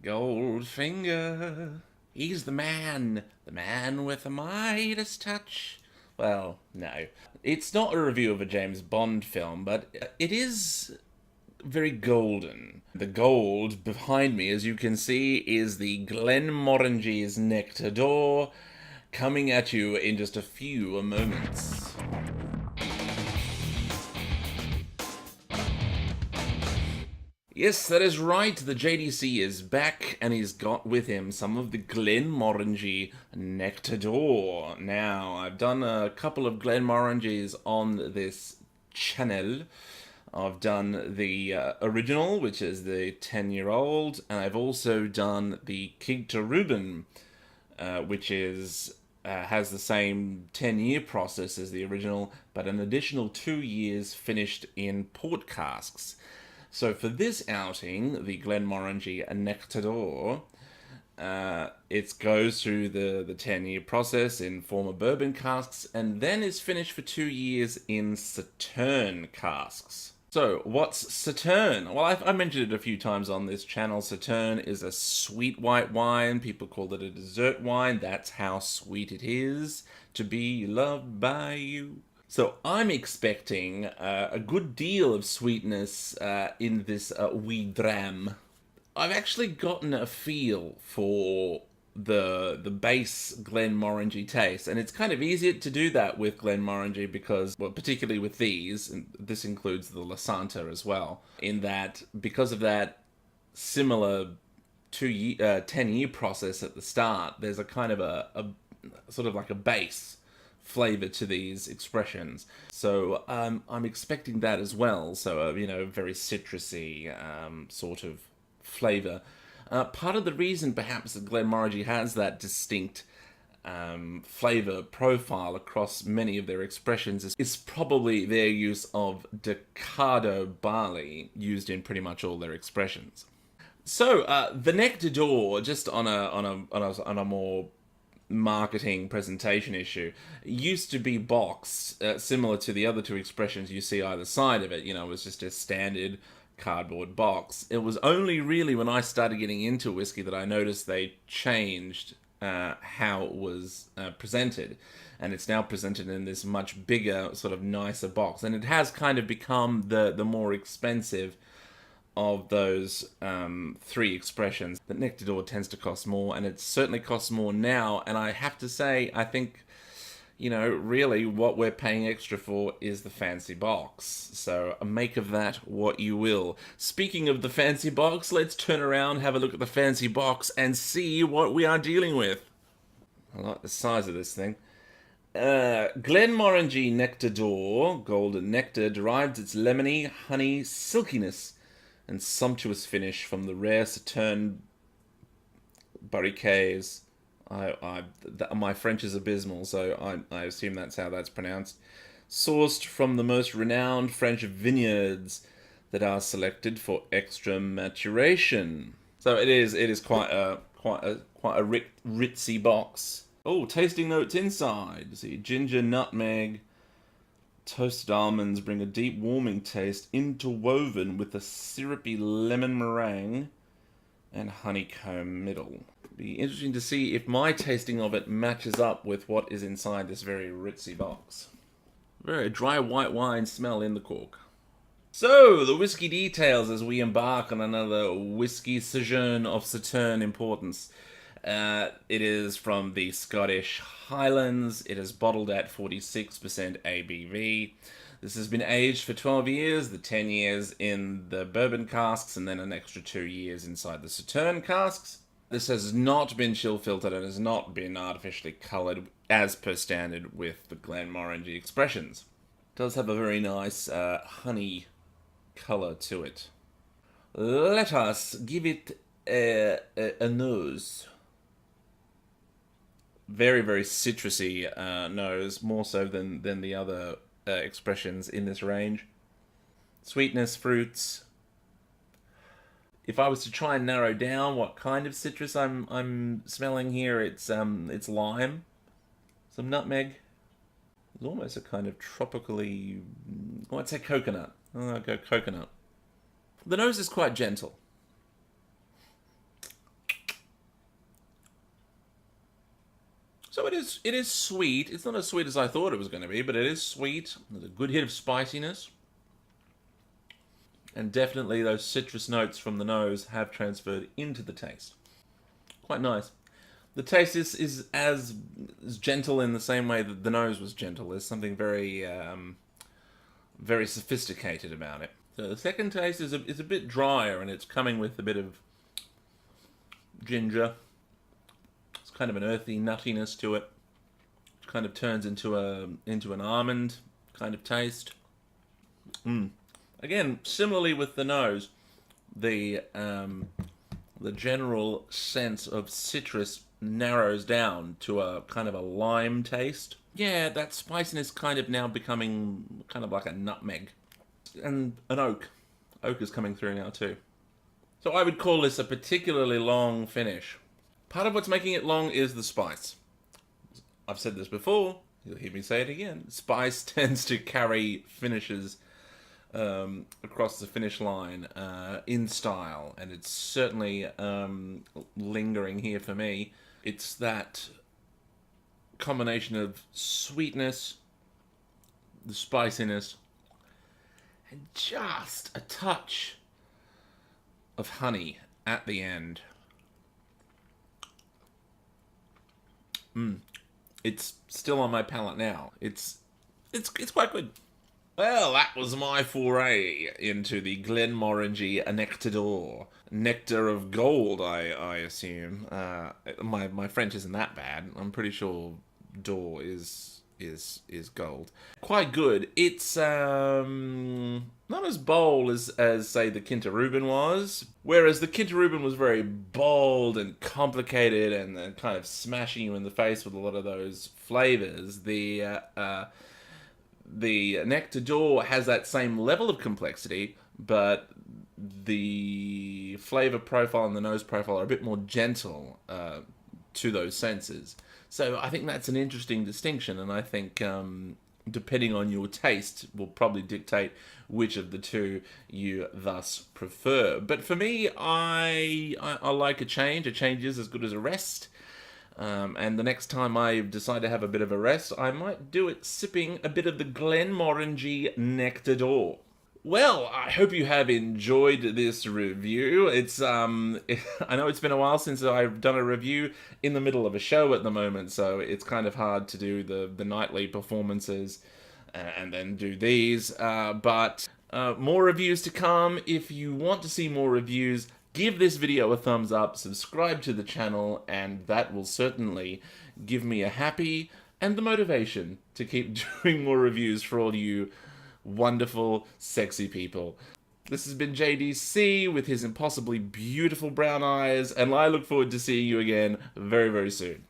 Goldfinger. He's the man with the Midas touch. Well, no. It's not a review of a James Bond film, but it is very golden. The gold behind me, as you can see, is the Glenmorangie's Nectar coming at you in just a few moments. Yes, that is right. The JDC is back, and he's got with him some of the Glenmorangie Nectar. Now, I've done a couple of Glenmorangies on this channel. I've done the original, which is the 10-year-old, and I've also done the Kig to Reuben, which is has the same 10-year process as the original, but an additional 2 years finished in port casks. So for this outing, the Glenmorangie Nectar, it goes through the 10-year process in former bourbon casks, and then is finished for 2 years in Sauterne casks. So, what's Sauterne? Well, I mentioned it a few times on this channel. Sauterne is a sweet white wine. People call it a dessert wine. That's how sweet it is to be loved by you. So I'm expecting a good deal of sweetness in this wee dram. I've actually gotten a feel for the base Glenmorangie taste, and it's kind of easier to do that with Glenmorangie because, well, particularly with these, and this includes the La Santa as well, in that because of that similar 10-year process at the start, there's a kind of a sort of like a base flavor to these expressions. So I'm expecting that as well. So, very citrusy sort of flavor. Part of the reason perhaps that Glenmorangie has that distinct flavor profile across many of their expressions is probably their use of Ducato barley used in pretty much all their expressions. So the Nectar, just on a more marketing presentation issue, used to be boxed, similar to the other two expressions you see either side of it. It was just a standard cardboard box. It was only really when I started getting into whiskey that I noticed they changed how it was presented, and it's now presented in this much bigger, sort of nicer box, and it has kind of become the more expensive of those three expressions. The Nectar tends to cost more, and it certainly costs more now, and I have to say, I think, really what we're paying extra for is the fancy box. So make of that what you will. Speaking of the fancy box, let's turn around, have a look at the fancy box, and see what we are dealing with. I like the size of this thing. Glenmorangie Nectar, Golden Nectar, derives its lemony, honey, silkiness, and sumptuous finish from the rare Sauterne Barriques. My French is abysmal, so I assume that's how that's pronounced. Sourced from the most renowned French vineyards that are selected for extra maturation. So it is quite a ritzy box. Oh, tasting notes inside. See, ginger, nutmeg, toasted almonds bring a deep warming taste interwoven with a syrupy lemon meringue and honeycomb middle. Be interesting to see if my tasting of it matches up with what is inside this very ritzy box. Very dry white wine smell in the cork. So, the whiskey details as we embark on another whiskey sojourn of Sauterne importance. It is from the Scottish Highlands. It is bottled at 46% ABV. This has been aged for 12 years, the 10 years in the bourbon casks, and then an extra 2 years inside the Sauterne casks. This has not been chill filtered and has not been artificially coloured as per standard with the Glenmorangie expressions. It does have a very nice honey colour to it. Let us give it a nose. Very, very citrusy nose, more so than the other expressions in this range. Sweetness, fruits. If I was to try and narrow down what kind of citrus I'm smelling here, it's lime, some nutmeg. There's almost a kind of tropically, I'd say coconut. I'll go coconut. The nose is quite gentle. So it is sweet. It's not as sweet as I thought it was going to be, but it is sweet. There's a good hit of spiciness. And definitely those citrus notes from the nose have transferred into the taste. Quite nice. The taste is as gentle in the same way that the nose was gentle. There's something very very sophisticated about it. So the second taste is a bit drier, and it's coming with a bit of ginger. It's kind of an earthy nuttiness to it. It kind of turns into an almond kind of taste. Again, similarly with the nose, the general sense of citrus narrows down to a kind of a lime taste. Yeah, that spiciness kind of now becoming kind of like a nutmeg. And an oak. Oak is coming through now too. So I would call this a particularly long finish. Part of what's making it long is the spice. I've said this before, you'll hear me say it again. Spice tends to carry finishes across the finish line in style, and it's certainly lingering here for me. It's that combination of sweetness, the spiciness, and just a touch of honey at the end. It's still on my palate now. It's quite good. Well, that was my foray into the Glenmorangie Nectar. Nectar of gold, I assume. My French isn't that bad. I'm pretty sure d'or is gold. Quite good. It's not as bold as say the Kinta-Reuben was. Whereas the Kinta-Reuben was very bold and complicated and kind of smashing you in the face with a lot of those flavors. The Nectar d'or has that same level of complexity, but the flavor profile and the nose profile are a bit more gentle to those senses. So I think that's an interesting distinction, and I think depending on your taste will probably dictate which of the two you thus prefer. But for me, I like a change. A change is as good as a rest. And the next time I decide to have a bit of a rest, I might do it sipping a bit of the Glenmorangie Nectar. Well, I hope you have enjoyed this review. It's I know it's been a while since I've done a review in the middle of a show at the moment, so it's kind of hard to do the nightly performances and then do these. But more reviews to come. If you want to see more reviews, give this video a thumbs up, subscribe to the channel, and that will certainly give me a happy and the motivation to keep doing more reviews for all you wonderful, sexy people. This has been JDC with his impossibly beautiful brown eyes, and I look forward to seeing you again very, very soon.